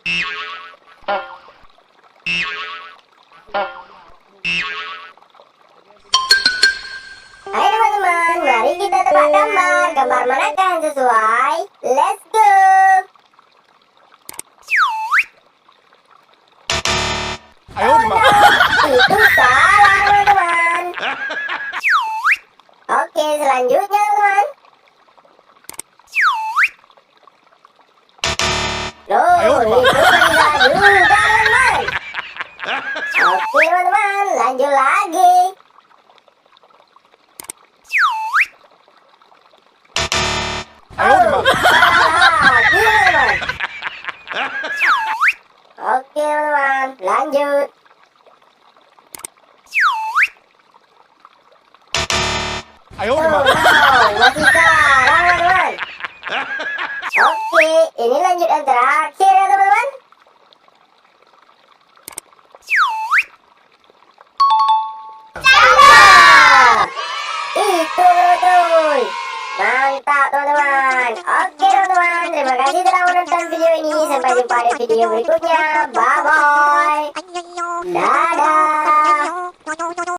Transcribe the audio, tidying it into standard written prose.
Hai teman-teman, mari kita tebak gambar. Gambar manakah yang sesuai? Let's go. Ayo, Itu salah teman-teman. Oke, selanjutnya teman. Ayo, Loh, itu salah juga teman. Oke teman-teman, lanjut lagi. Ayo, Salah lagi teman. Oke teman, lanjut. Ayo, Masih salah teman-teman. Oke, ini lanjut yang terakhir ya teman-teman. Salah. Itu betul. Mantap teman-teman. Oke teman-teman, terima kasih telah menonton video ini. Sampai jumpa di video berikutnya. Bye bye. Dadah.